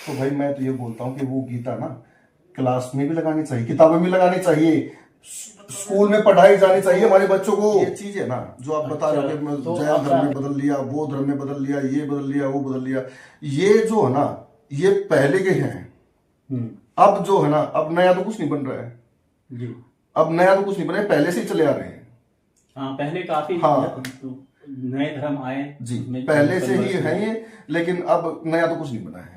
तो भाई मैं तो ये बोलता हूँ कि वो गीता ना क्लास में भी लगानी चाहिए, किताबें भी लगानी चाहिए, स्कूल में पढ़ाई जानी चाहिए हमारे बच्चों को। ये चीज है ना जो आप बता रहे हो कि तो जैन धर्म में बदल लिया, वो धर्म में बदल लिया, ये बदल लिया, वो बदल लिया, ये जो है ना ये पहले के हैं। अब जो है ना अब नया तो कुछ नहीं बन रहा है जी। अब नया तो कुछ नहीं बन रहा है, पहले से ही चले आ रहे हैं। हाँ, पहले काफी हाँ नए धर्म आए जी, पहले से ही है ये, लेकिन अब नया तो कुछ नहीं बना है।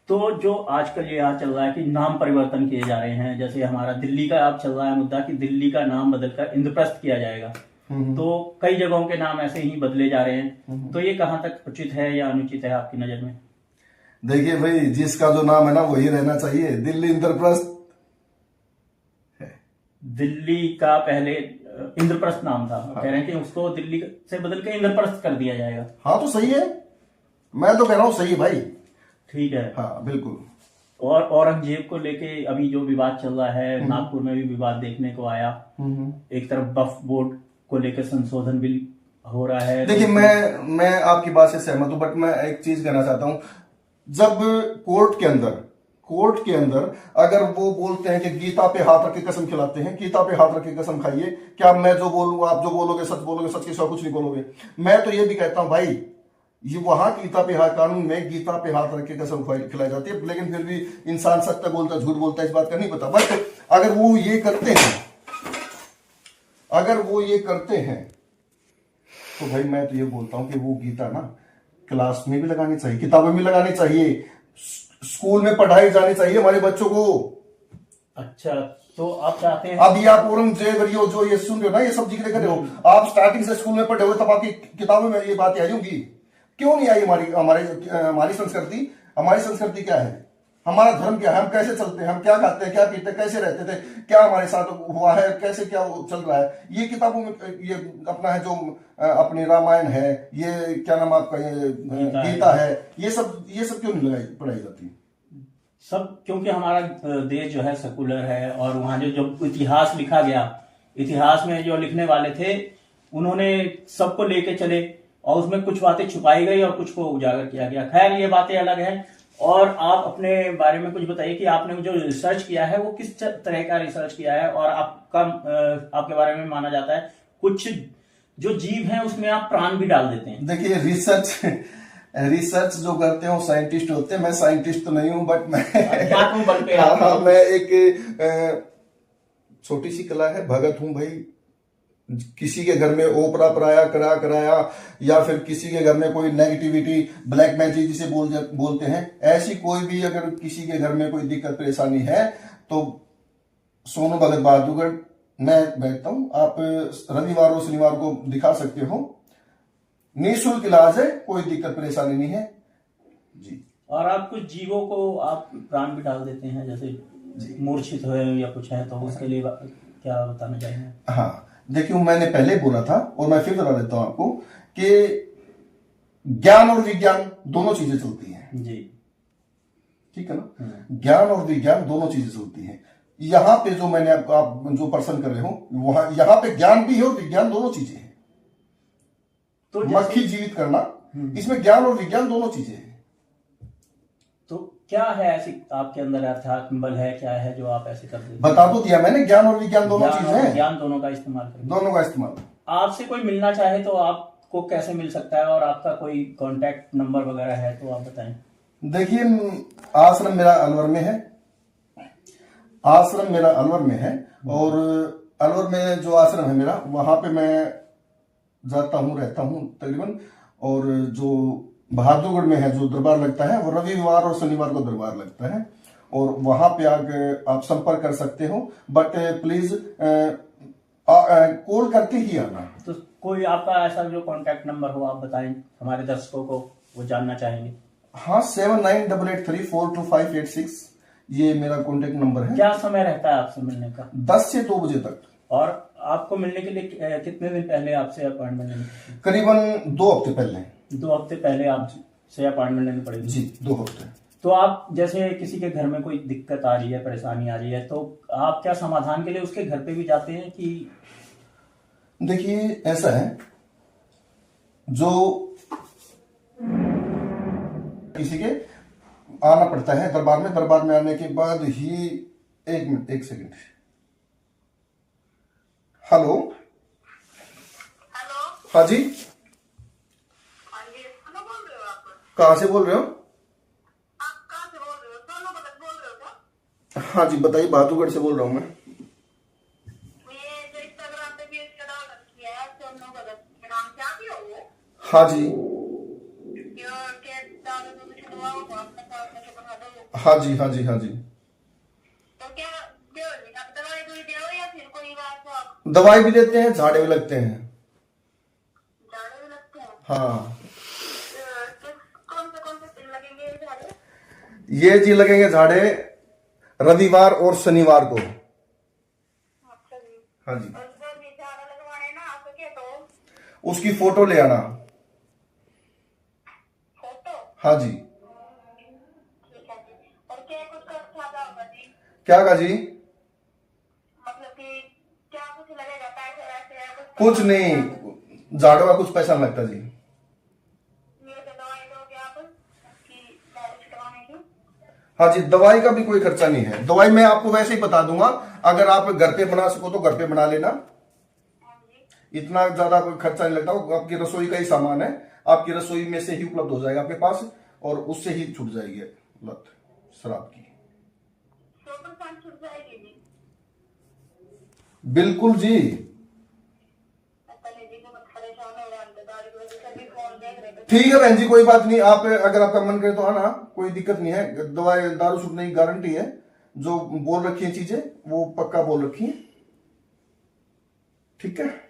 तो जो आजकल ये चल रहा है कि नाम परिवर्तन किए जा रहे हैं, जैसे हमारा दिल्ली का अब चल रहा है मुद्दा कि दिल्ली का नाम बदलकर इंद्रप्रस्थ किया जाएगा। तो कई जगहों के नाम ऐसे ही बदले जा रहे हैं, तो ये कहाँ तक उचित है या अनुचित है आपकी नजर में? देखिए भाई, जिसका जो नाम है ना वही रहना चाहिए। दिल्ली इंद्रप्रस्थ है। दिल्ली का पहले इंद्रप्रस्थ नाम था, कह रहे हैं कि उसको दिल्ली से बदल के इंद्रप्रस्थ कर दिया जाएगा। हाँ तो सही है, मैं तो कह रहा हूँ सही है भाई। ठीक है। हाँ बिल्कुल। और औरंगजेब को लेके अभी जो विवाद चल रहा है, नागपुर में भी विवाद देखने को आया। एक तरफ वक्फ बोर्ड को लेकर संशोधन बिल हो रहा है। देखिए मैं आपकी बात से सहमत हूं, बट मैं एक चीज कहना चाहता हूं। जब कोर्ट के अंदर अगर वो बोलते हैं कि गीता पे हाथ रख के कसम खिलाते हैं, गीता पे हाथ रख के कसम खाइए, क्या मैं जो बोलूंगा आप जो बोलोगे सच के सिवा कुछ नहीं बोलोगे? मैं तो ये भी कहता हूं भाई, ये वहां गीता पे हाथ, कानून में गीता पे हाथ रख के कसम खिलाई जाती है, लेकिन फिर भी इंसान सत्य बोलता झूठ बोलता है, इस बात का नहीं पता। बट अगर वो ये करते हैं तो भाई मैं तो ये बोलता हूं कि वो गीता ना क्लास में भी लगानी चाहिए, किताबें भी लगानी चाहिए, स्कूल में पढ़ाई जानी चाहिए हमारे बच्चों को। अच्छा, तो आप चाहते हैं अभी आप औरंगजेब जो ये सुन रहे हो ना, ये सब जिक्र कर रहे हो, आप स्टार्टिंग से स्कूल में पढ़े हुए, तब आपकी किताबों में ये बातें आई होंगी। क्यों नहीं आई? हमारी संस्कृति क्या है, हमारा धर्म क्या है, हम कैसे चलते हैं, हम क्या खाते हैं, क्या पीते हैं, कैसे रहते थे, क्या हमारे साथ हुआ है, कैसे क्या चल रहा है, ये किताबों में ये अपना है, जो अपनी रामायण है, ये क्या नाम आपका, ये गीता है, ये सब क्यों नहीं पढ़ाई जाती? सब क्योंकि हमारा देश जो है सेकुलर है, और वहां जो इतिहास लिखा गया, इतिहास में जो लिखने वाले थे उन्होंने सबको लेके चले, और उसमें कुछ बातें छुपाई गई और कुछ को उजागर किया गया। खैर, ये बातें अलग हैं। और आप अपने बारे में कुछ बताइए कि आपने जो रिसर्च किया है वो किस तरह का रिसर्च किया है, और आपके बारे में माना जाता है कुछ जो जीव हैं उसमें आप प्राण भी डाल देते हैं। देखिए, रिसर्च जो करते हैं वो साइंटिस्ट होते हैं। मैं साइंटिस्ट तो नहीं हूं, बट मैं बल पे हाँ, मैं एक छोटी सी कला है, भगत हूं भाई। किसी के घर में ओपरा कराया, या फिर किसी के घर में कोई नेगेटिविटी, ब्लैक मैजिक जिसे बोलते हैं, ऐसी कोई भी अगर किसी के घर में कोई दिक्कत परेशानी है तो सोनू भगत बहादुरगढ़ मैं बैठता हूं। आप रविवार और शनिवार को दिखा सकते हो, निःशुल्क इलाज है, कोई दिक्कत परेशानी नहीं है जी। और आप कुछ जीवों को आप प्राण भी डाल देते हैं, जैसे मूर्छित हो या कुछ है, तो उसके लिए क्या बताना चाहेंगे? हाँ देखिए, मैंने पहले बोला था और मैं फिर बता देता हूं आपको कि ज्ञान और विज्ञान दोनों चीजें चलती हैं जी, ठीक है ना। ज्ञान और विज्ञान दोनों चीजें चलती हैं। यहां पे जो मैंने आप जो पर्सन कर रहे हो, वहां यहां पे ज्ञान भी है और विज्ञान, दोनों चीजें हैं। तो मक्खी जीवित करना, इसमें ज्ञान और विज्ञान दोनों चीजें हैं। तो क्या है ऐसी आपके अंदर अर्थात बल है, क्या है जो आप ऐसे करते हैं? बता तो दिया मैंने, ज्ञान और विज्ञान दोनों चीजें हैं, ज्ञान दोनों का इस्तेमाल करें, दोनों का इस्तेमाल। आपसे कोई मिलना चाहे तो आपको कैसे मिल सकता है, और आपका कोई कांटेक्ट नंबर वगैरह है तो आप बताएं। देखिए, आश्रम मेरा अलवर में है, और अलवर में जो आश्रम है मेरा, वहां पे मैं जाता हूँ, रहता हूँ तकरीबन। और जो बहादुरगढ़ में है जो दरबार लगता है, वो रविवार और शनिवार को दरबार लगता है, और वहां पे आकर आप संपर्क कर सकते हो, बट प्लीज कॉल करके ही आना। तो कोई आपका ऐसा जो कांटेक्ट नंबर हो आप बताएं, हमारे दर्शकों को वो जानना चाहेंगे। हाँ, 7988342586 ये मेरा कांटेक्ट नंबर है। क्या समय रहता है आपसे मिलने का? 10 से 2 बजे तक। और आपको मिलने के लिए कितने दिन पहले आपसे अपॉइंटमेंट लेनी? करीबन 2 हफ्ते पहले। 2 हफ्ते पहले आपसे अपॉइंटमेंट लेनी पड़ेगी जी, 2 हफ्ते। तो आप जैसे किसी के घर में कोई दिक्कत आ रही है, परेशानी आ रही है, तो आप क्या समाधान के लिए उसके घर पे भी जाते हैं कि? देखिए, ऐसा है, जो किसी के आना पड़ता है दरबार में। दरबार में आने के बाद ही, एक मिनट, एक सेकंड। Hello, hello. हाँ जी, हाँ जी, कहाँ बोल रहे हो आप? कहाँ से बोल रहे हो? आप कहाँ से बोल रहे हो? सोनू भगत बोल रहे हो क्या? हाँ जी बताइए, बहादुरगढ़ से बोल रहा हूँ मैं। ये जो इंस्टाग्राम पे भी इसका डाल रखी है सोनू भगत के नाम से, आप ही हो वो? हाँ जी, यो के दारू को कुछ दवाओ तो अपने साथ में बना दो। हाँ जी, हाँ जी, हाँ जी। तो क्या दो नहीं, आप दवाई कोई दो या फिर कोई बात हो? आप दवाई भी देते हैं, झाड़े भी लगते हैं। झाड़ू भी लगते हैं? हाँ, कौन से दिन लगेंगे ये झाड़ू? ये जी लगेंगे झाड़े रविवार और शनिवार को। अच्छा जी। हाँ जी, और जो भी झाड़ू लगवाने ना आप क्या तो उसकी फोटो ले आना। फोटो? हाँ जी। ठीक है जी। और क्या कुछ खर्चा होगा जी? क्या का जी? मतलब कि क्या कुछ लगेगा, पैसे वैसे या कुछ नहीं, झाड़ों का कुछ पैसा नहीं लगता जी। मेरे को दवाई दोगे आप कि दारू छिड़वाने की? हाँ जी, दवाई का भी कोई खर्चा नहीं है। दवाई मैं आपको वैसे ही बता दूंगा, अगर आप घर पे बना सको तो घर पे बना लेना। हाँ जी। इतना ज्यादा कोई खर्चा नहीं लगता, वो आपकी रसोई का ही सामान है, आपकी रसोई में से ही उपलब्ध हो जाएगा आपके पास, और उससे ही छूट जाएगी लत शराब की। 100% छूट जाएगी जी? बिल्कुल जी। पहले जी को मत परेशान हो रहा है, दारू की वजह से भी फोन देख रहे थे। ठीक है बहन जी, कोई बात नहीं, आप अगर आपका मन करे तो आना, कोई दिक्कत नहीं है। दवाई दारू छूटने की गारंटी है, जो बोल रखी है चीजें वो पक्का बोल रखी है। ठीक है।